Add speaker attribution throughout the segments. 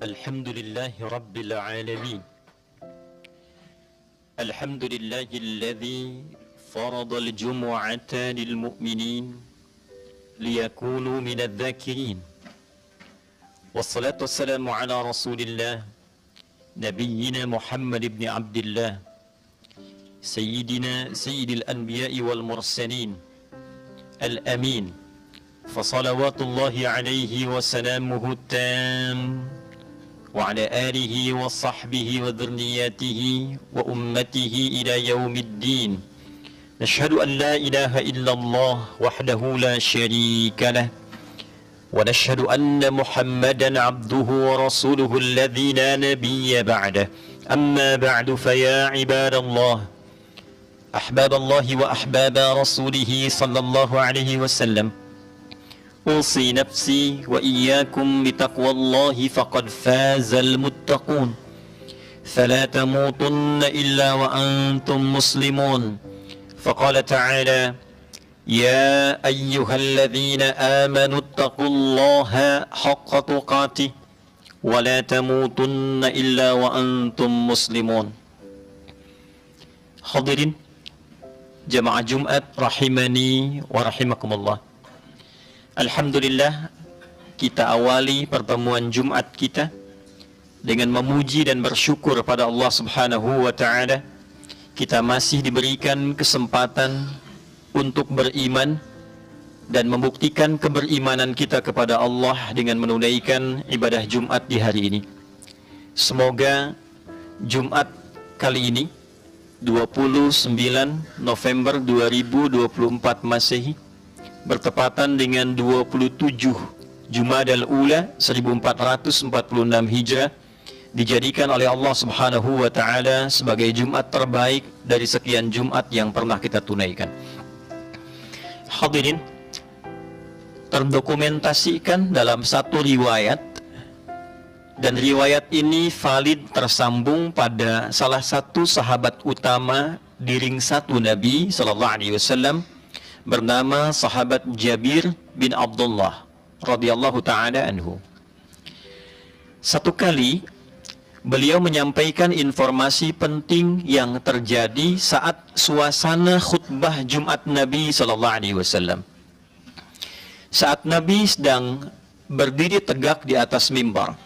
Speaker 1: الحمد لله رب العالمين. الحمد لله الذي فرض الجمعة للمؤمنين ليكونوا من الذاكرين، والصلاة والسلام على رسول الله نبينا محمد بن عبد الله سيدنا سيد الأنبياء والمرسلين الأمين، فصلوات الله عليه وسلامه التام وعلى آله وصحبه وذرياته وأمته إلى يوم الدين. نشهد أن لا إله إلا الله وحده لا شريك له، ونشهد أن محمدا عبده ورسوله الذي لا نبي بعده. أما بعد، فيا عباد الله، أحباب الله وأحباب رسوله صلى الله عليه وسلم، أوصي نفسي وإياكم بتقوى الله فقد فاز المتقون، فلا تموتن إلا وأنتم مسلمون. فقال تعالى: يا أيها الذين آمنوا اتقوا الله حق تقاته ولا تموتن إلا وأنتم مسلمون. Hadirin jamaah Jumat rahimani wa rahimakumullah. Alhamdulillah, kita awali pertemuan Jumat kita dengan memuji dan bersyukur pada Allah Subhanahu wa taala. Kita masih diberikan kesempatan untuk beriman dan membuktikan keberimanan kita kepada Allah dengan menunaikan ibadah Jumat di hari ini. Semoga Jumat kali ini 29 November 2024 Masehi bertepatan dengan 27 Jumadal Ula 1446 Hijrah, dijadikan oleh Allah Subhanahu wa taala sebagai Jumat terbaik dari sekian Jumat yang pernah kita tunaikan. Hadirin, terdokumentasikan dalam satu riwayat, dan riwayat ini valid tersambung pada salah satu sahabat utama di ring satu Nabi sallallahu alaihi wasallam, bernama sahabat Jabir bin Abdullah radhiyallahu taala anhu. Satu kali beliau menyampaikan informasi penting yang terjadi saat suasana khutbah Jumat Nabi sallallahu alaihi wasallam. Saat Nabi sedang berdiri tegak di atas mimbar,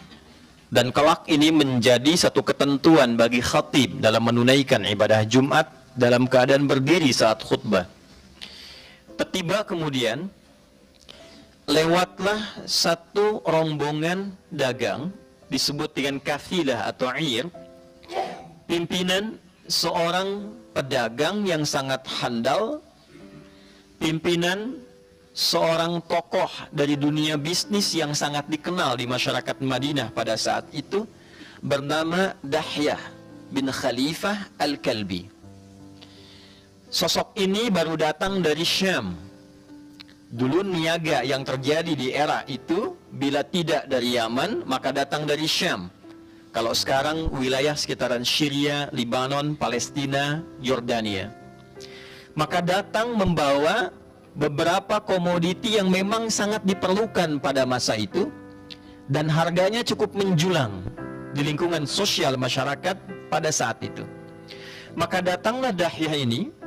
Speaker 1: dan kelak ini menjadi satu ketentuan bagi khatib dalam menunaikan ibadah Jumat dalam keadaan berdiri saat khutbah. Tiba kemudian lewatlah satu rombongan dagang disebut dengan kafilah atau ir, pimpinan seorang pedagang yang sangat handal, pimpinan seorang tokoh dari dunia bisnis yang sangat dikenal di masyarakat Madinah pada saat itu, bernama Dahyah bin Khalifah Al-Kalbi. Sosok ini baru datang dari Syam. Dulu niaga yang terjadi di era itu, bila tidak dari Yaman, maka datang dari Syam. Kalau sekarang wilayah sekitaran Syria, Lebanon, Palestina, Yordania. Maka datang membawa beberapa komoditi yang memang sangat diperlukan pada masa itu, dan harganya cukup menjulang di lingkungan sosial masyarakat pada saat itu. Maka datanglah Dahyah ini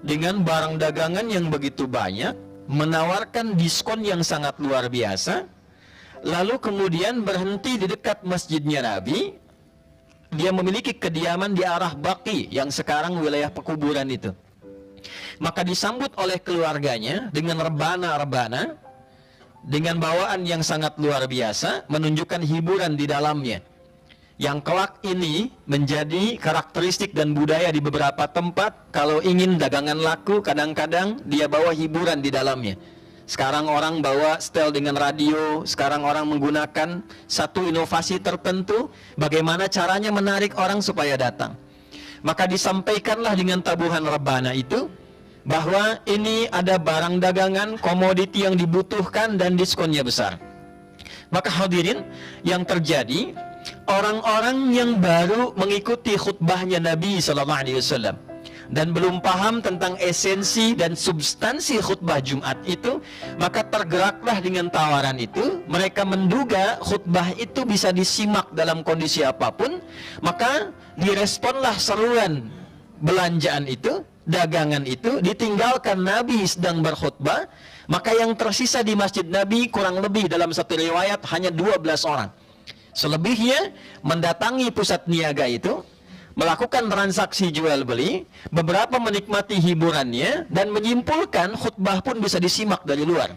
Speaker 1: dengan barang dagangan yang begitu banyak, menawarkan diskon yang sangat luar biasa, lalu kemudian berhenti di dekat masjidnya Nabi. Dia memiliki kediaman di arah Baqi yang sekarang wilayah pekuburan itu. Maka disambut oleh keluarganya dengan rebana-rebana, dengan bawaan yang sangat luar biasa, menunjukkan hiburan di dalamnya, yang kelak ini menjadi karakteristik dan budaya di beberapa tempat. Kalau ingin dagangan laku, kadang-kadang dia bawa hiburan di dalamnya. Sekarang orang bawa setel dengan radio, sekarang orang menggunakan satu inovasi tertentu, bagaimana caranya menarik orang supaya datang. Maka disampaikanlah dengan tabuhan rebana itu, bahwa ini ada barang dagangan, komoditi yang dibutuhkan dan diskonnya besar. Maka hadirin, yang terjadi, orang-orang yang baru mengikuti khutbahnya Nabi sallallahu alaihi wasallam, dan belum paham tentang esensi dan substansi khutbah Jumat itu, maka tergeraklah dengan tawaran itu. Mereka menduga khutbah itu bisa disimak dalam kondisi apapun, maka diresponlah seruan belanjaan itu, dagangan itu, ditinggalkan Nabi sedang berkhutbah. Maka yang tersisa di masjid Nabi kurang lebih dalam satu riwayat hanya 12 orang. Selebihnya mendatangi pusat niaga itu, melakukan transaksi jual beli, beberapa menikmati hiburannya, dan menyimpulkan khutbah pun bisa disimak dari luar.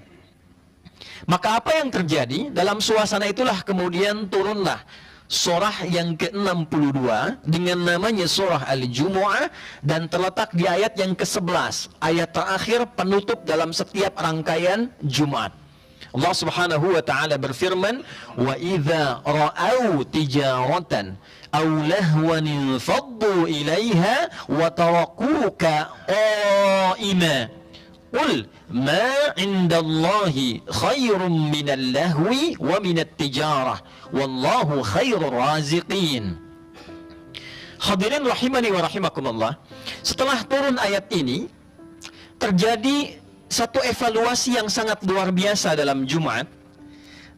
Speaker 1: Maka apa yang terjadi? Dalam suasana itulah kemudian turunlah surah yang ke-62 dengan namanya surah Al-Jumu'ah, dan terletak di ayat yang ke-11, ayat terakhir penutup dalam setiap rangkaian Jumat. Allah Subhanahu wa taala berfirman, "Wa idza ra'au tijaratan aw lahwan faddu ilaiha wa tarakuka qa'ima. Qul ma 'indallahi khairum minal lahwi wa minat tijarah wallahu khairur raziqin." Hadirin rahimani wa rahimakumullah, setelah turun ayat ini terjadi satu evaluasi yang sangat luar biasa dalam Jumat,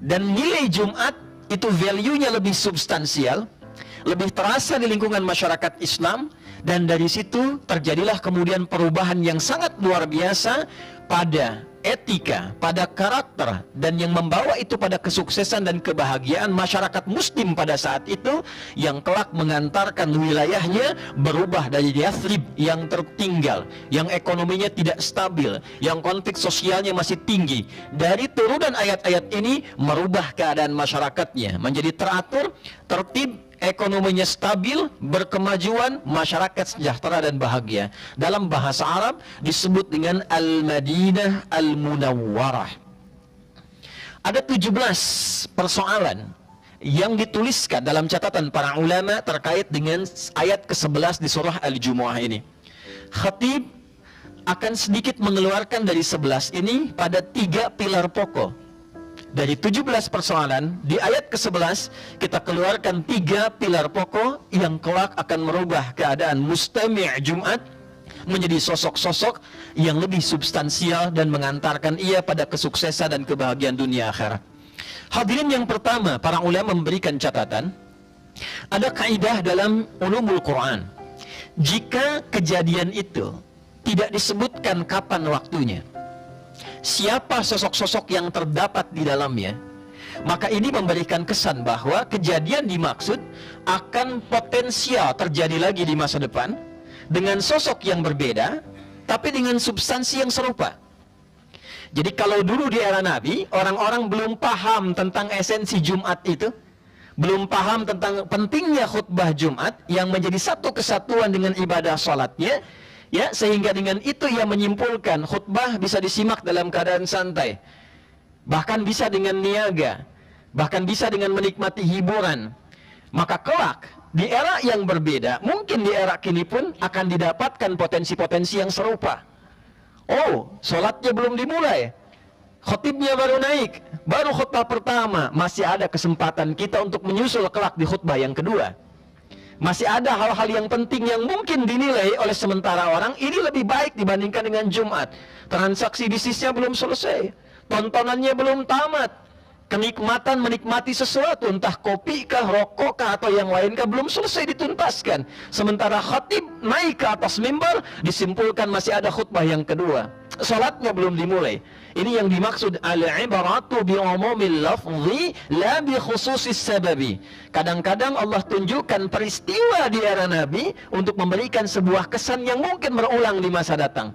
Speaker 1: dan nilai Jumat itu value-nya lebih substansial, lebih terasa di lingkungan masyarakat Islam. Dan dari situ terjadilah kemudian perubahan yang sangat luar biasa pada etika, pada karakter, dan yang membawa itu pada kesuksesan dan kebahagiaan masyarakat muslim pada saat itu, yang kelak mengantarkan wilayahnya berubah dari Yathrib yang tertinggal, yang ekonominya tidak stabil, yang konflik sosialnya masih tinggi. Dari turunan ayat-ayat ini merubah keadaan masyarakatnya menjadi teratur, tertib, ekonominya stabil, berkemajuan, masyarakat sejahtera dan bahagia. Dalam bahasa Arab disebut dengan Al-Madinah Al-Munawwarah. Ada 17 persoalan yang dituliskan dalam catatan para ulama terkait dengan ayat ke-11 di surah Al-Jumu'ah ini. Khatib akan sedikit mengeluarkan dari 11 ini pada 3 pilar pokok. Dari 17 persoalan, di ayat ke-11 kita keluarkan 3 pilar pokok yang kelak akan merubah keadaan mustami' Jumat menjadi sosok-sosok yang lebih substansial dan mengantarkan ia pada kesuksesan dan kebahagiaan dunia akhirat. Hadirin, yang pertama, para ulama memberikan catatan, ada kaidah dalam ulumul Quran. Jika kejadian itu tidak disebutkan kapan waktunya, siapa sosok-sosok yang terdapat di dalamnya, maka ini memberikan kesan bahwa kejadian dimaksud akan potensial terjadi lagi di masa depan dengan sosok yang berbeda tapi dengan substansi yang serupa. Jadi kalau dulu di era Nabi, orang-orang belum paham tentang esensi Jumat itu, belum paham tentang pentingnya khutbah Jumat yang menjadi satu kesatuan dengan ibadah salatnya, ya, sehingga dengan itu ia menyimpulkan khutbah bisa disimak dalam keadaan santai, bahkan bisa dengan niaga, bahkan bisa dengan menikmati hiburan. Maka kelak di era yang berbeda, mungkin di era kini pun akan didapatkan potensi-potensi yang serupa. Oh, sholatnya belum dimulai, khutibnya baru naik, baru khutbah pertama, masih ada kesempatan kita untuk menyusul kelak di khutbah yang kedua. Masih ada hal-hal yang penting yang mungkin dinilai oleh sementara orang ini lebih baik dibandingkan dengan Jumat. Transaksi bisnisnya belum selesai, tontonannya belum tamat, kenikmatan menikmati sesuatu, entah kopi kah, rokok kah, atau yang lain kah, belum selesai dituntaskan. Sementara khatib naik ke atas mimbar, disimpulkan masih ada khutbah yang kedua, salatnya belum dimulai. Ini yang dimaksud al-ibaratu bi umumil lafzi la bi khususis sababi. Kadang-kadang Allah tunjukkan peristiwa di era Nabi untuk memberikan sebuah kesan yang mungkin berulang di masa datang.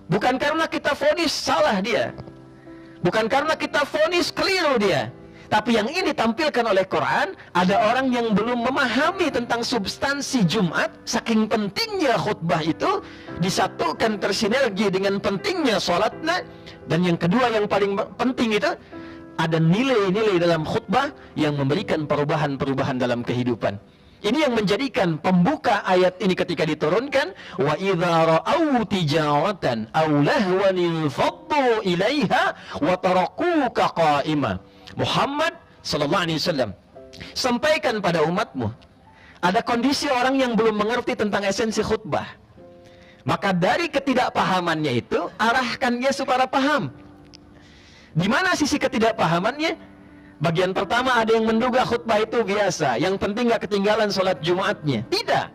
Speaker 1: Bukan karena kita vonis salah dia, bukan karena kita vonis keliru dia, tapi yang ini ditampilkan oleh Quran, ada orang yang belum memahami tentang substansi Jumat, saking pentingnya khutbah itu disatukan tersinergi dengan pentingnya sholatnya. Dan yang kedua yang paling penting itu, ada nilai-nilai dalam khutbah yang memberikan perubahan-perubahan dalam kehidupan. Ini yang menjadikan pembuka ayat ini ketika diturunkan, wa idza ra'au tijaratan aw lahwan faddu ilaiha wa tarakuka qa'ima. Muhammad sallallahu alaihi wasallam, sampaikan pada umatmu, ada kondisi orang yang belum mengerti tentang esensi khutbah. Maka dari ketidakpahamannya itu, arahkan dia supaya paham. Di mana sisi ketidakpahamannya? Bagian pertama ada yang menduga khutbah itu biasa, yang penting gak ketinggalan sholat Jumatnya. Tidak.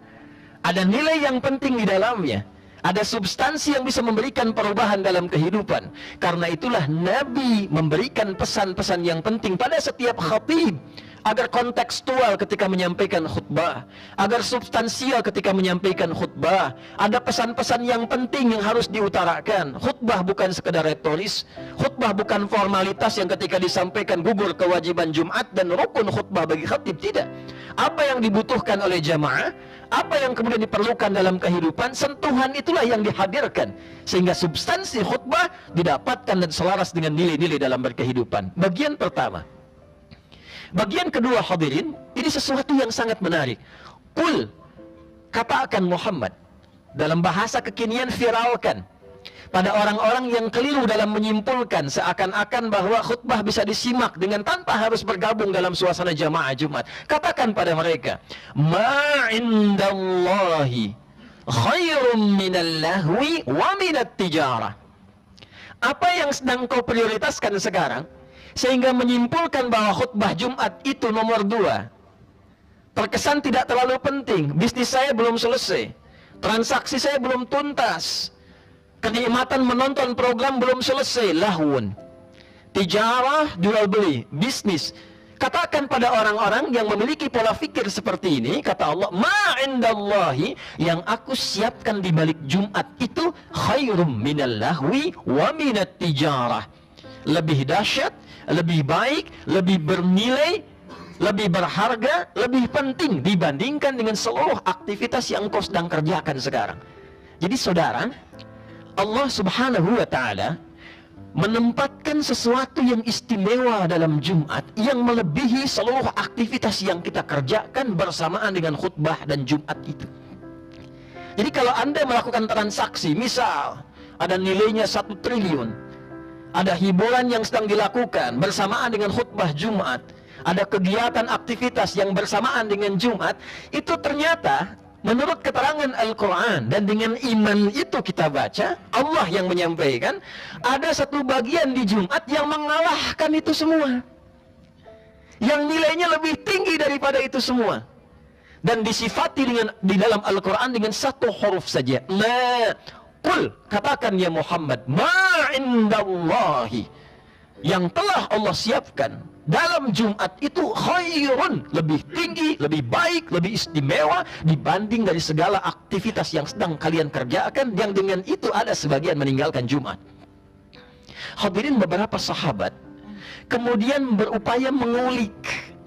Speaker 1: Ada nilai yang penting di dalamnya. Ada substansi yang bisa memberikan perubahan dalam kehidupan. Karena itulah Nabi memberikan pesan-pesan yang penting pada setiap khatib, agar kontekstual ketika menyampaikan khutbah, agar substansial ketika menyampaikan khutbah. Ada pesan-pesan yang penting yang harus diutarakan. Khutbah bukan sekedar retoris, khutbah bukan formalitas yang ketika disampaikan gugur kewajiban Jumat dan rukun khutbah bagi khatib. Tidak. Apa yang dibutuhkan oleh jamaah, apa yang kemudian diperlukan dalam kehidupan, sentuhan itulah yang dihadirkan, sehingga substansi khutbah didapatkan dan selaras dengan nilai-nilai dalam berkehidupan. Bagian pertama. Bagian kedua, hadirin, ini sesuatu yang sangat menarik. Qul, katakan Muhammad, dalam bahasa kekinian viralkan pada orang-orang yang keliru dalam menyimpulkan seakan-akan bahwa khutbah bisa disimak dengan tanpa harus bergabung dalam suasana jamaah Jumat. Katakan pada mereka, ma indallahi khairum minal lahwi wa minat tijarah. Apa yang sedang kau prioritaskan sekarang sehingga menyimpulkan bahwa khutbah Jumat itu nomor 2? Terkesan tidak terlalu penting. Bisnis saya belum selesai, transaksi saya belum tuntas, kenikmatan menonton program belum selesai. Lahun, tijarah, jual beli, bisnis. Katakan pada orang-orang yang memiliki pola fikir seperti ini, kata Allah, ma indallahi, yang aku siapkan di balik Jumat itu khairum minal lahwi wa minat tijarah. Lebih dahsyat, lebih baik, lebih bernilai, lebih berharga, lebih penting dibandingkan dengan seluruh aktivitas yang engkau sedang kerjakan sekarang. Jadi saudara, Allah subhanahu wa ta'ala menempatkan sesuatu yang istimewa dalam Jumat yang melebihi seluruh aktivitas yang kita kerjakan bersamaan dengan khutbah dan Jumat itu. Jadi kalau Anda melakukan transaksi, misal ada nilainya 1 triliun, ada hiburan yang sedang dilakukan bersamaan dengan khutbah Jumat, ada kegiatan aktivitas yang bersamaan dengan Jumat, itu ternyata menurut keterangan Al-Quran dan dengan iman itu kita baca, Allah yang menyampaikan, ada satu bagian di Jumat yang mengalahkan itu semua, yang nilainya lebih tinggi daripada itu semua, dan disifati di dalam Al-Quran dengan 1 huruf saja, ma. Qul, katakan ya Muhammad, ma indallahi, yang telah Allah siapkan dalam Jumat itu khairun, lebih tinggi, lebih baik, lebih istimewa dibanding dari segala aktivitas yang sedang kalian kerjakan, yang dengan itu ada sebagian meninggalkan Jumat. Hadirin, beberapa sahabat kemudian berupaya mengulik,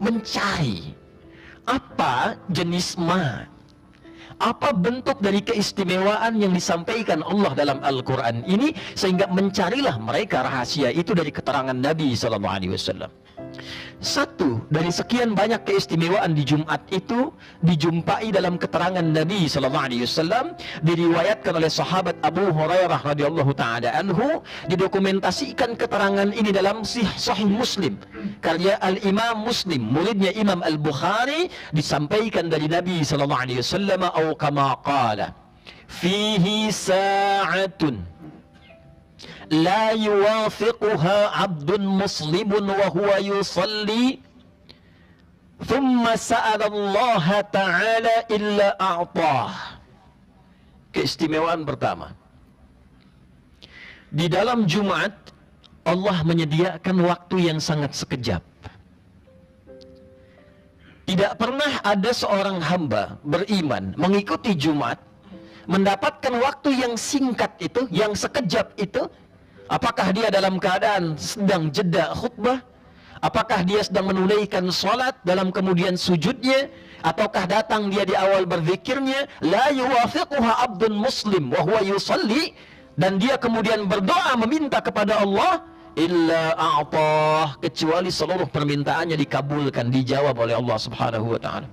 Speaker 1: mencari apa jenis ma, apa bentuk dari keistimewaan yang disampaikan Allah dalam Al-Quran ini, sehingga mencarilah mereka rahasia itu dari keterangan Nabi SAW. Satu dari sekian banyak keistimewaan di Jumat itu dijumpai dalam keterangan Nabi SAW, diriwayatkan oleh sahabat Abu Hurairah radhiyallahu taala anhu, didokumentasikan keterangan ini dalam Sahih Muslim karya Al-Imam Muslim, muridnya Imam Al-Bukhari, disampaikan dari Nabi SAW, atau kama qala, fihi sa'atun la yuwafiquha abdun muslimun wa huwa yusalli thumma sa'ala Allah ta'ala illa a'tah. Keistimewaan pertama, di dalam Jumat Allah menyediakan waktu yang sangat sekejap. Tidak pernah ada seorang hamba beriman mengikuti Jumat mendapatkan waktu yang singkat itu, yang sekejap itu. Apakah dia dalam keadaan sedang jeda khutbah? Apakah dia sedang menunaikan salat dalam kemudian sujudnya? Ataukah datang dia di awal berzikirnya? La yuwafiquha abdun muslim wa huwa yusalli, dan dia kemudian berdoa meminta kepada Allah, illa a'tah, kecuali seluruh permintaannya dikabulkan, dijawab oleh Allah subhanahu wa ta'ala.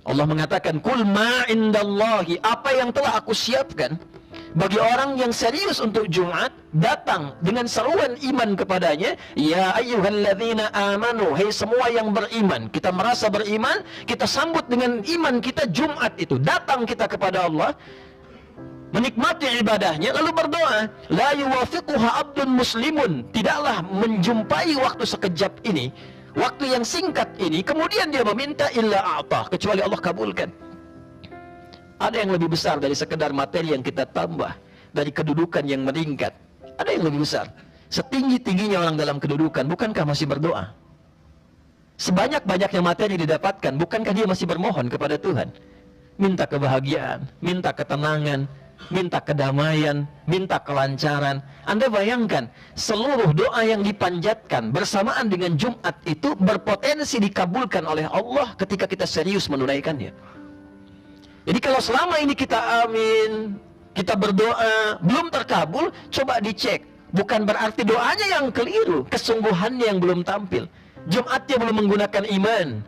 Speaker 1: Allah mengatakan, kul ma indallahi, apa yang telah aku siapkan bagi orang yang serius untuk Jumat, datang dengan seruan iman kepadanya, ya ayyuhalladzina amanu, hai semua yang beriman. Kita merasa beriman, kita sambut dengan iman kita Jumat itu, datang kita kepada Allah, menikmati ibadahnya lalu berdoa. La yuwafiquha abdun muslimun, tidaklah menjumpai waktu sekejap ini, waktu yang singkat ini, kemudian dia meminta illa a'tah, kecuali Allah kabulkan. Ada yang lebih besar dari sekedar materi yang kita tambah, dari kedudukan yang meningkat. Ada yang lebih besar. Setinggi-tingginya orang dalam kedudukan, bukankah masih berdoa? Sebanyak-banyaknya materi didapatkan, bukankah dia masih bermohon kepada Tuhan? Minta kebahagiaan, minta ketenangan, minta kedamaian, minta kelancaran. Anda bayangkan, seluruh doa yang dipanjatkan bersamaan dengan Jumat itu berpotensi dikabulkan oleh Allah ketika kita serius menunaikannya. Jadi kalau selama ini kita amin, kita berdoa, belum terkabul, coba dicek. Bukan berarti doanya yang keliru, kesungguhannya yang belum tampil. Jumatnya belum menggunakan iman.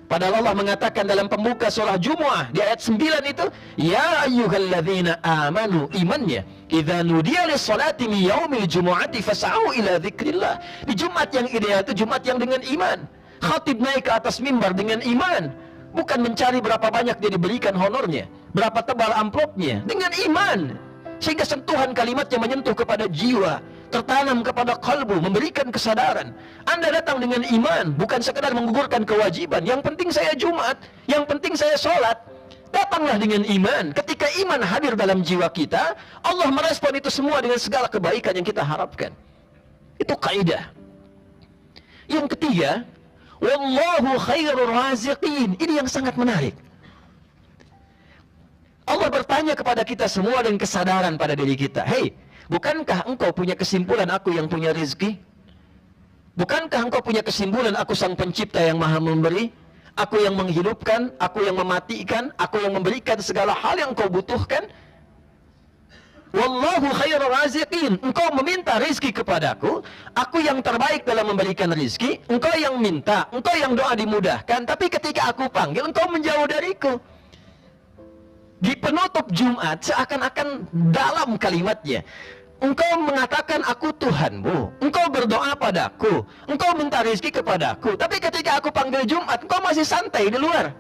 Speaker 1: Padahal Allah mengatakan dalam pembuka surah Jumu'ah di ayat 9 itu, ya ayyuhalladzina amanu, imannya, idza nudiya lis-salati min yaumil jumu'ati fas'au ila dzikrillah. Di Jumat yang ideal itu Jumat yang dengan iman. Khatib naik ke atas mimbar dengan iman, bukan mencari berapa banyak dia diberikan honornya, berapa tebal amplopnya, dengan iman. Sehingga sentuhan kalimatnya menyentuh kepada jiwa, tertanam kepada kalbu, memberikan kesadaran. Anda datang dengan iman, bukan sekadar menggugurkan kewajiban. Yang penting saya Jumat, yang penting saya sholat. Datanglah dengan iman. Ketika iman hadir dalam jiwa kita, Allah merespon itu semua dengan segala kebaikan yang kita harapkan. Itu kaidah. Yang ketiga, wallahu khairur raziqin. Ini yang sangat menarik. Allah bertanya kepada kita semua dengan kesadaran pada diri kita. Hei, bukankah engkau punya kesimpulan aku yang punya rezeki? Bukankah engkau punya kesimpulan aku sang pencipta yang maha memberi? Aku yang menghidupkan, aku yang mematikan, aku yang memberikan segala hal yang engkau butuhkan. Wallahu khairur raziqin. Engkau meminta rizki kepadaku, aku yang terbaik dalam memberikan rizki. Engkau yang minta, engkau yang doa dimudahkan. Tapi ketika aku panggil, engkau menjauh dariku. Di penutup Jumat seakan-akan dalam kalimatnya, engkau mengatakan aku Tuhanmu, engkau berdoa padaku, engkau minta rezeki kepadaku. Tapi ketika aku panggil Jumat, engkau masih santai di luar.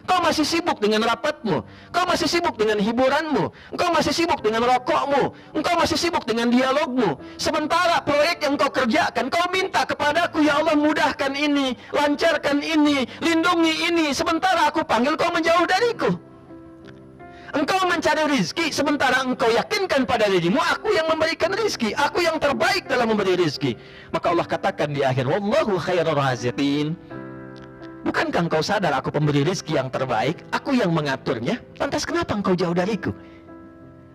Speaker 1: Engkau masih sibuk dengan rapatmu, engkau masih sibuk dengan hiburanmu, engkau masih sibuk dengan rokokmu, engkau masih sibuk dengan dialogmu. Sementara proyek yang engkau kerjakan, engkau minta kepadaku, ya Allah mudahkan ini, lancarkan ini, lindungi ini. Sementara aku panggil, engkau menjauh dariku. Engkau mencari rizki, sementara engkau yakinkan pada dirimu, aku yang memberikan rizki, aku yang terbaik dalam memberi rizki. Maka Allah katakan di akhir, wallahu khairur raziqin. Bukankah engkau sadar aku pemberi rizki yang terbaik, aku yang mengaturnya? Lantas kenapa engkau jauh dariku?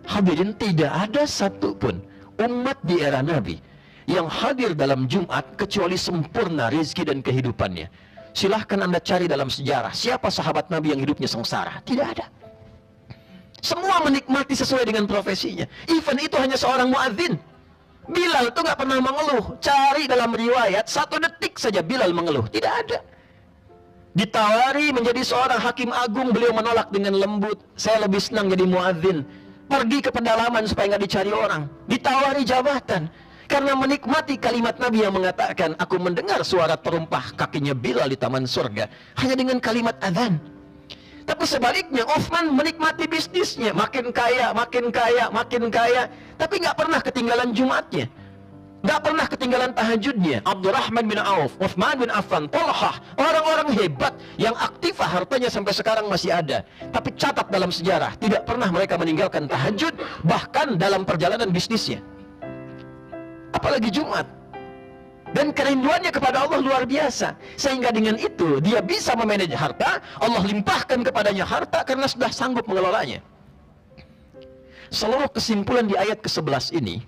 Speaker 1: Hadirin, tidak ada satupun umat di era Nabi yang hadir dalam Jumat kecuali sempurna rizki dan kehidupannya. Silahkan Anda cari dalam sejarah, siapa sahabat Nabi yang hidupnya sengsara? Tidak ada. Semua menikmati sesuai dengan profesinya. Even itu hanya seorang muadzin. Bilal itu nggak pernah mengeluh. Cari dalam riwayat, 1 detik saja Bilal mengeluh. Tidak ada. Ditawari menjadi seorang hakim agung, beliau menolak dengan lembut. Saya lebih senang jadi muadzin. Pergi ke pedalaman supaya nggak dicari orang. Ditawari jabatan. Karena menikmati kalimat Nabi yang mengatakan, aku mendengar suara terumpah kakinya Bilal di taman surga. Hanya dengan kalimat adzan. Tapi sebaliknya, Uthman menikmati bisnisnya, makin kaya, makin kaya, makin kaya, tapi nggak pernah ketinggalan Jumatnya, nggak pernah ketinggalan tahajudnya. Abdurrahman bin Auf, Uthman bin Affan, Talhah, orang-orang hebat yang aktif hartanya sampai sekarang masih ada. Tapi catat dalam sejarah, tidak pernah mereka meninggalkan tahajud, bahkan dalam perjalanan bisnisnya. Apalagi Jumat. Dan kerinduannya kepada Allah luar biasa. Sehingga dengan itu dia bisa memanage harta. Allah limpahkan kepadanya harta karena sudah sanggup mengelolanya. Seluruh kesimpulan di ayat ke-11 ini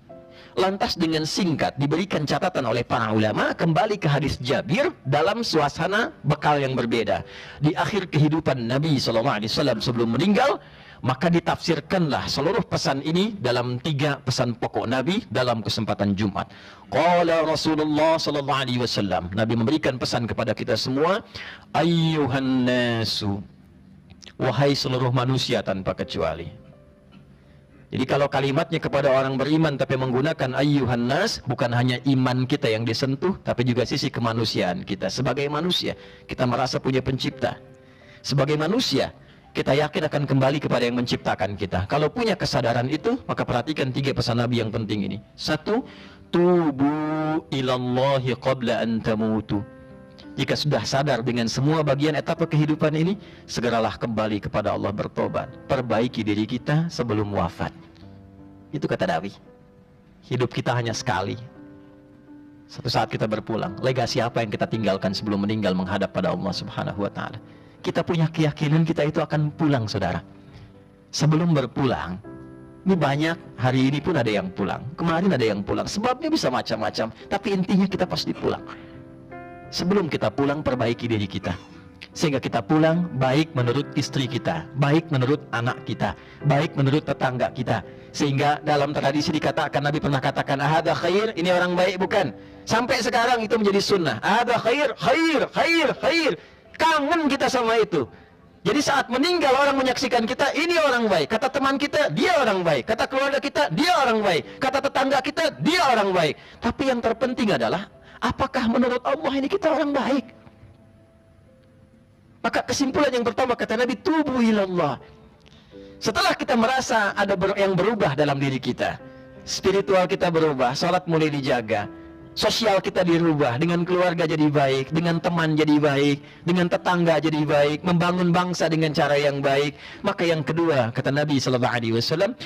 Speaker 1: lantas dengan singkat diberikan catatan oleh para ulama kembali ke hadis Jabir dalam suasana bekal yang berbeda. Di akhir kehidupan Nabi SAW sebelum meninggal, maka ditafsirkanlah seluruh pesan ini dalam 3 pesan pokok Nabi dalam kesempatan Jumat. Qala Rasulullah sallallahu alaihi wasallam, Nabi memberikan pesan kepada kita semua, ayyuhan nasu, wahai seluruh manusia tanpa kecuali. Jadi kalau kalimatnya kepada orang beriman tapi menggunakan ayyuhan nas, bukan hanya iman kita yang disentuh, tapi juga sisi kemanusiaan kita. Sebagai manusia, kita merasa punya pencipta. Sebagai manusia, kita yakin akan kembali kepada yang menciptakan kita. Kalau punya kesadaran itu, maka perhatikan 3 pesan Nabi yang penting ini. 1, tubu ilallahi qabla an tamutu. Jika sudah sadar dengan semua bagian etapa kehidupan ini, segeralah kembali kepada Allah bertobat. Perbaiki diri kita sebelum wafat. Itu kata Nabi. Hidup kita hanya sekali. Satu saat kita berpulang. Legasi apa yang kita tinggalkan sebelum meninggal menghadap pada Allah Subhanahu wa Ta'ala? Kita punya keyakinan kita itu akan pulang, saudara. Sebelum berpulang, ini banyak, hari ini pun ada yang pulang, kemarin ada yang pulang. Sebabnya bisa macam-macam, tapi intinya kita pasti pulang. Sebelum kita pulang, perbaiki diri kita, sehingga kita pulang baik menurut istri kita, baik menurut anak kita, baik menurut tetangga kita. Sehingga dalam tradisi dikatakan, Nabi pernah katakan, ahada khair, ini orang baik bukan? Sampai sekarang itu menjadi sunnah. Ahada khair, khair, khair, khair. Kangen kita sama itu. Jadi saat meninggal orang menyaksikan kita, ini orang baik. Kata teman kita, dia orang baik. Kata keluarga kita, dia orang baik. Kata tetangga kita, dia orang baik. Tapi yang terpenting adalah, apakah menurut Allah ini kita orang baik? Maka kesimpulan yang pertama kata Nabi, tubu ilallah. Setelah kita merasa ada yang berubah dalam diri kita, spiritual kita berubah, salat mulai dijaga, sosial kita dirubah, dengan keluarga jadi baik, dengan teman jadi baik, dengan tetangga jadi baik, membangun bangsa dengan cara yang baik. Maka yang kedua kata Nabi SAW,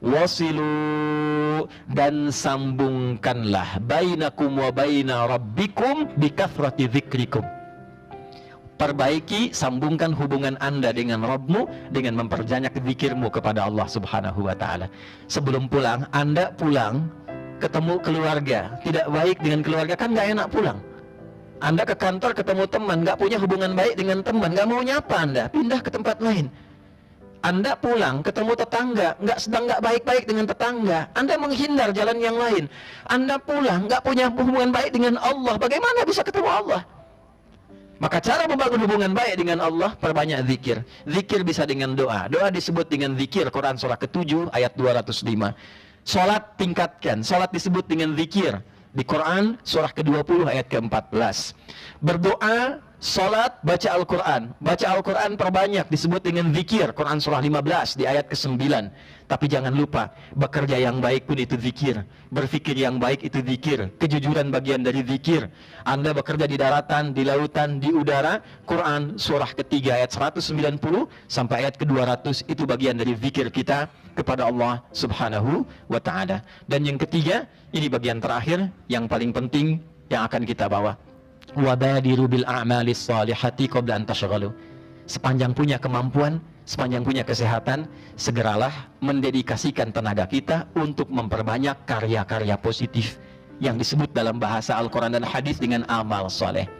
Speaker 1: wasilu, dan sambungkanlah bainakum wa baina rabbikum bikathrati dzikrikum. Perbaiki, sambungkan hubungan Anda dengan Rabbmu dengan memperbanyak zikirmu kepada Allah Subhanahu wa Ta'ala. Sebelum pulang, Anda pulang ketemu keluarga, tidak baik dengan keluarga, kan gak enak pulang. Anda ke kantor ketemu teman, gak punya hubungan baik dengan teman, gak mau nyapa Anda, pindah ke tempat lain. Anda pulang ketemu tetangga, sedang gak baik-baik dengan tetangga, Anda menghindar jalan yang lain. Anda pulang gak punya hubungan baik dengan Allah, bagaimana bisa ketemu Allah? Maka cara membangun hubungan baik dengan Allah, perbanyak zikir. Zikir bisa dengan doa. Doa disebut dengan zikir. Quran surah ke-7 ayat 205. Salat tingkatkan. Salat disebut dengan zikir. Di Quran surah ke-20 ayat ke-14. Berdoa, salat, baca Al-Quran. Baca Al-Quran perbanyak, disebut dengan zikir. Quran surah 15 di ayat ke-9. Tapi jangan lupa, bekerja yang baik pun itu zikir. Berfikir yang baik itu zikir. Kejujuran bagian dari zikir. Anda bekerja di daratan, di lautan, di udara. Quran surah ke-3 ayat 190 sampai ayat ke-200 itu bagian dari zikir kita kepada Allah Subhanahu wa Ta'ala. Dan yang ketiga, ini bagian terakhir yang paling penting yang akan kita bawa. Wabadiru bil a'malis salihati qabla an tashghalu. Sepanjang punya kemampuan, sepanjang punya kesehatan, segeralah mendedikasikan tenaga kita untuk memperbanyak karya-karya positif yang disebut dalam bahasa Al-Quran dan Hadis dengan amal soleh.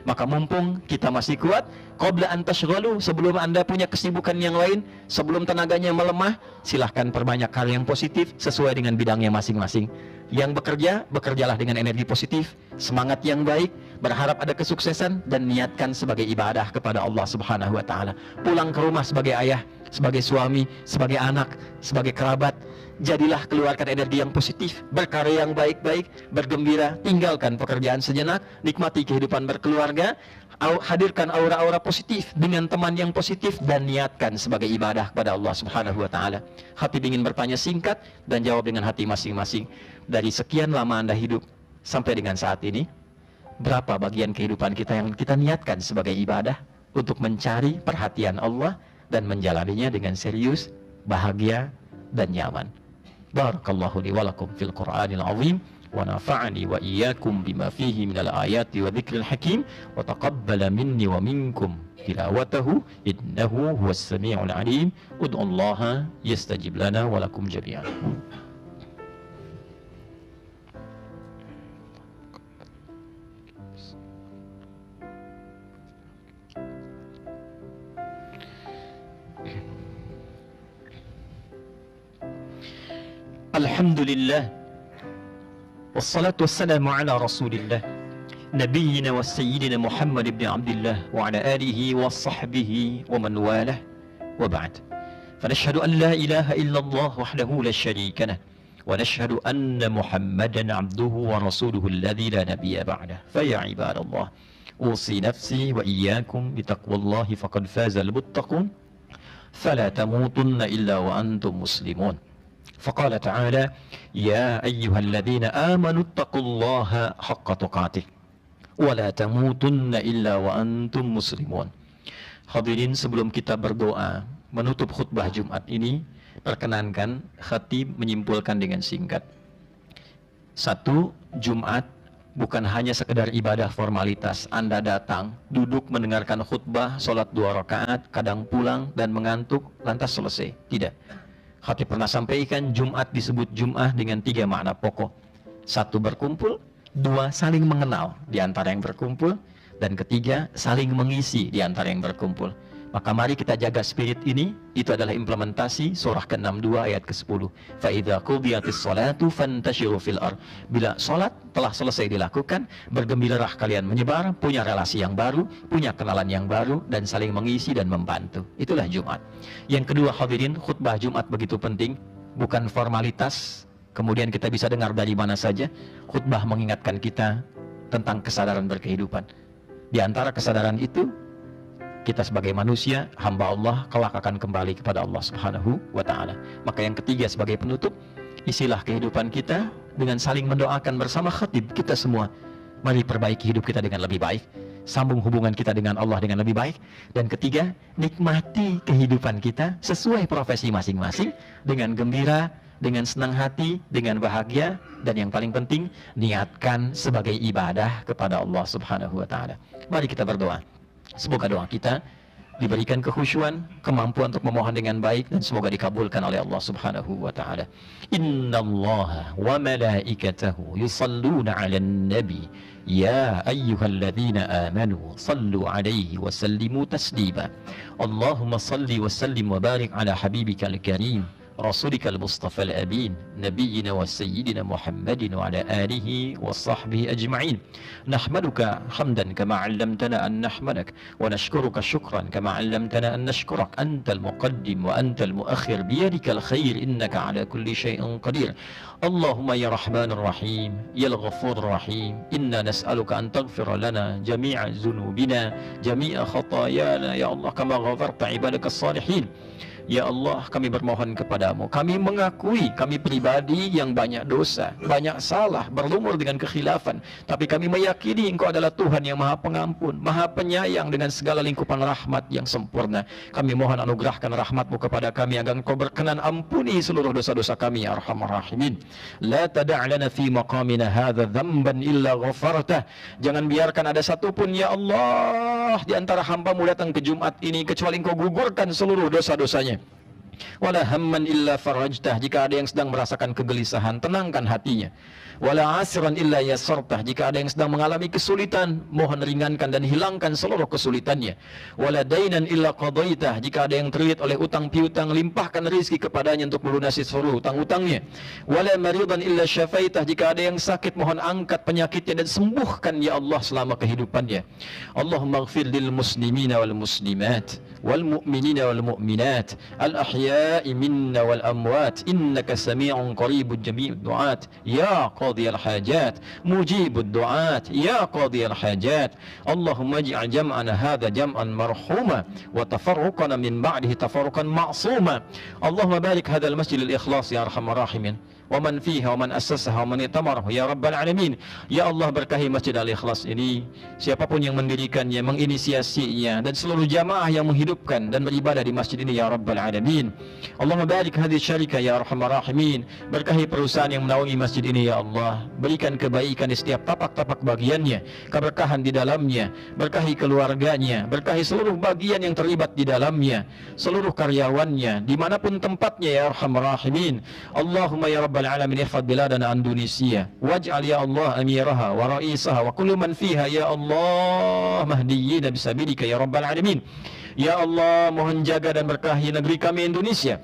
Speaker 1: Maka mumpung kita masih kuat, qabla an tashghalu, sebelum Anda punya kesibukan yang lain, sebelum tenaganya melemah, silahkan perbanyak hal yang positif sesuai dengan bidangnya masing-masing. Yang bekerja, bekerjalah dengan energi positif, semangat yang baik, berharap ada kesuksesan, dan niatkan sebagai ibadah kepada Allah Subhanahu wa Ta'ala. Pulang ke rumah sebagai ayah, sebagai suami, sebagai anak, sebagai kerabat, jadilah keluarkan energi yang positif, berkarya yang baik-baik, bergembira, tinggalkan pekerjaan sejenak, nikmati kehidupan berkeluarga, hadirkan aura-aura positif dengan teman yang positif, dan niatkan sebagai ibadah kepada Allah Subhanahu wa Ta'ala. Hati ingin bertanya singkat dan jawab dengan hati masing-masing. Dari sekian lama Anda hidup sampai dengan saat ini, berapa bagian kehidupan kita yang kita niatkan sebagai ibadah untuk mencari perhatian Allah dan menjalaninya dengan serius, bahagia, dan nyaman. Barakallahu li wa lakum fil Qur'anil azim wa nafa'ani wa iyyakum bima fihi minal ayati wa dzikril hakim wa taqabbala minni wa minkum tilawatahu innahu huwas samiul alim. Ud'ullaha yastajib lana wa lakum jami'an. Alhamdulillah, wassalatu wassalamu ala rasulillah, nabiyyina wa sayyidina Muhammad ibn Abdullah wa ala alihi wa sahbihi wa man walah, wa ba'd. Fanashhadu an la ilaha illallah wahdahu la sharika lah, wa nashhadu anna Muhammadan abduhu wa rasuluhu alladhi la nabiyya ba'dah. Fa ya ibadallah, usi nafsi wa iyyakum bitaqwallahi faqad fazal muttaqun fala tamutunna illa wa antum muslimun. Faqala ta'ala ya ayyuhalladzina amanu taqullaha haqqa tuqatih wa la tamutunna illa wa antum muslimun. Hadirin, sebelum kita berdoa menutup khutbah Jumat ini, perkenankan khatib menyimpulkan dengan singkat. Satu, Jumat bukan hanya sekedar ibadah formalitas. Anda datang, duduk mendengarkan khutbah, sholat 2 rakaat, kadang pulang dan mengantuk, lantas selesai. Tidak. Khatib pernah sampaikan Jumat disebut Jum'ah dengan 3 makna pokok. 1, berkumpul. 2, saling mengenal di antara yang berkumpul. Dan 3, saling mengisi di antara yang berkumpul. Maka mari kita jaga spirit ini. Itu adalah implementasi surah ke-62 ayat ke-10. فَإِذَا قُضِيَتِ الصَّلَاةُ فَانْتَشِرُوا فِي الْأَرْضِ. Bila sholat telah selesai dilakukan, bergembiralah kalian menyebar, punya relasi yang baru, punya kenalan yang baru, dan saling mengisi dan membantu. Itulah Jumat. Yang kedua, hadirin, khutbah Jumat begitu penting. Bukan formalitas, kemudian kita bisa dengar dari mana saja. Khutbah mengingatkan kita tentang kesadaran berkehidupan. Di antara kesadaran itu, kita sebagai manusia, hamba Allah, kelak akan kembali kepada Allah Subhanahu wa ta'ala. Maka yang ketiga sebagai penutup, isilah kehidupan kita dengan saling mendoakan bersama khatib kita semua. Mari perbaiki hidup kita dengan lebih baik, sambung hubungan kita dengan Allah dengan lebih baik. Dan ketiga, nikmati kehidupan kita sesuai profesi masing-masing, dengan gembira, dengan senang hati, dengan bahagia. Dan yang paling penting, niatkan sebagai ibadah kepada Allah Subhanahu wa ta'ala. Mari kita berdoa. Semoga doa kita diberikan kekhusyuan, kemampuan untuk memohon dengan baik, dan semoga dikabulkan oleh Allah Subhanahu wa ta'ala. Innallaha wa malaikatahu yusalluna 'alan nabi ya ayyuhalladzina amanu sallu 'alaihi wa sallimu taslima. Allahumma salli wa sallim wa barik 'ala habibikal karim رسولك المصطفى الأمين نبينا وسيدنا محمد وعلى آله وصحبه أجمعين. نحمدك حمدا كما علمتنا أن نحمدك، ونشكرك شكرا كما علمتنا أن نشكرك. أنت المقدم وأنت المؤخر، بيدك الخير إنك على كل شيء قدير. اللهم يا رحمن الرحيم يا الغفور الرحيم، إنا نسألك أن تغفر لنا جميع ذنوبنا جميع خطايانا يا الله كما غفرت عبادك الصالحين. Ya Allah, kami bermohon kepadamu. Kami mengakui kami pribadi yang banyak dosa, banyak salah, berlumur dengan kekhilafan. Tapi kami meyakini Engkau adalah Tuhan yang Maha Pengampun, Maha Penyayang dengan segala lingkupan rahmat yang sempurna. Kami mohon anugerahkan rahmat-Mu kepada kami agar Engkau berkenan ampuni seluruh dosa-dosa kami ya Arhamar Rahimin. La tada' lana fi maqamina hadza dzamban illa ghafartah. Jangan biarkan ada satupun ya Allah di antara hamba-Mu datang ke Jumat ini kecuali Engkau gugurkan seluruh dosa-dosanya. Wala hamman illa farajtah. Jika ada yang sedang merasakan kegelisahan, tenangkan hatinya. Wala asran illa yasartah. Jika ada yang sedang mengalami kesulitan, mohon ringankan dan hilangkan seluruh kesulitannya. Wala dainan illa qadaitah. Jika ada yang terlilit oleh utang piutang, limpahkan rezeki kepadanya untuk melunasi seluruh utang-utangnya. Wala maridan illa syafaitah. Jika ada yang sakit, mohon angkat penyakitnya dan sembuhkan ya Allah selama kehidupannya. Allahumma ighfir lil muslimina wal muslimat wal mu'minina wal mu'minat al ahya'i minna wal amwat innaka sami'un qaribud jami'ud du'at ya qadiyal hajat mujibud du'at ya qadiyal hajat. Allahumma ij'al jam'ana hadha jam'an marhuma wa tafarruqana min ba'dihi tafarruqan ma'suma. Allahumma barik hadzal masjidil ikhlas ya arhamar rahimin wa man fiha wa man assasaha wa man itamarahu ya rabbal alamin. Ya Allah, berkahi Masjid Al-Ikhlas ini, siapapun yang mendirikannya, menginisiasinya, dan seluruh jamaah yang menghidupkan dan beribadah di masjid ini ya rabbal alamin. Allahumma barik hadhihi syarikah ya arhamar rahimin. Berkahi perusahaan yang menaungi masjid ini ya Allah, berikan kebaikan di setiap tapak-tapak bagiannya, keberkahan di dalamnya, berkahi keluarganya, berkahi seluruh bagian yang terlibat di dalamnya, seluruh karyawannya dimanapun tempatnya ya arhamar rahimin. Allahumma ya rabbal العالمين احفظ بلادنا أندونيسيا واجعل يا الله أميرها ورئيسها وكل من فيها يا الله مهديين بسبيلك يا رب العالمين. Ya Allah, mohon jaga dan berkahi negeri kami Indonesia,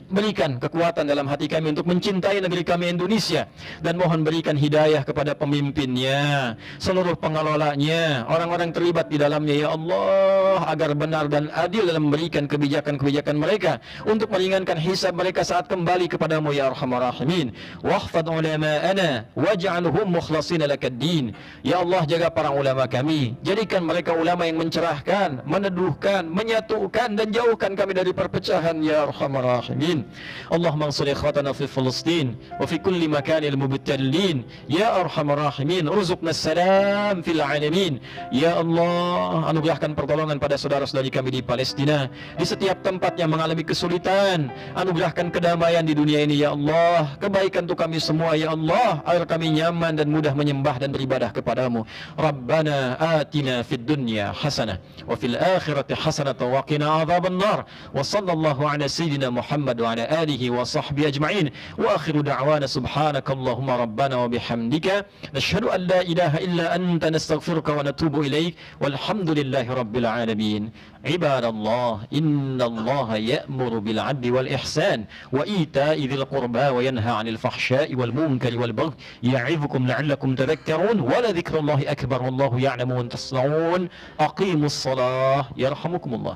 Speaker 1: berikan kekuatan dalam hati kami untuk mencintai negeri kami Indonesia, dan mohon berikan hidayah kepada pemimpinnya, seluruh pengelolanya, orang-orang terlibat di dalamnya ya Allah, agar benar dan adil dalam memberikan kebijakan-kebijakan mereka untuk meringankan hisab mereka saat kembali kepadamu ya Arhamar Rahimin. Wahfad ulama'ana waj'alhum mukhlashina lakad-din. Ya Allah, jaga para ulama kami, jadikan mereka ulama yang mencerahkan, meneduhkan, menyatukan dan jauhkan kami dari perpecahan ya Arhamar Rahimin. Allahumma ansur ikhwatana fi Filistin wa fi kulli makanil mubtallin ya Arhamar Rahimin. Urzuqna salam fil alamin. Ya Allah, anugerahkan pertolongan pada saudara-saudari kami di Palestina, di setiap tempat yang mengalami kesulitan. Anugerahkan kedamaian di dunia ini ya Allah, kebaikan untuk kami semua ya Allah, agar kami nyaman dan mudah menyembah dan beribadah kepadamu. Rabbana atina fid dunya hasanah wa fil akhirati hasanah wa qina adzaban nar. Wa sallallahu ala sayyidina Muhammad wa ala alihi wa sahbihi ajma'in. Wa akhiru da'wana subhanakallahumma rabbana wa bihamdika nashhadu an la ilaha illa anta nastaghfiruka wa natubu ilaik. Walhamdulillahi rabbil alamin. Ibadallah, innallaha ya'muru bil 'adli wal ihsan wa ita'i dzil qurba wa yanha 'anil fahsya'i wal munkari wal baghi ya'idhukum la'allakum tadhakkarun. Wa la dzikrullahi akbar wallahu ya'lamu ma tasna'un. Aqimus shalah yarhamukumullah.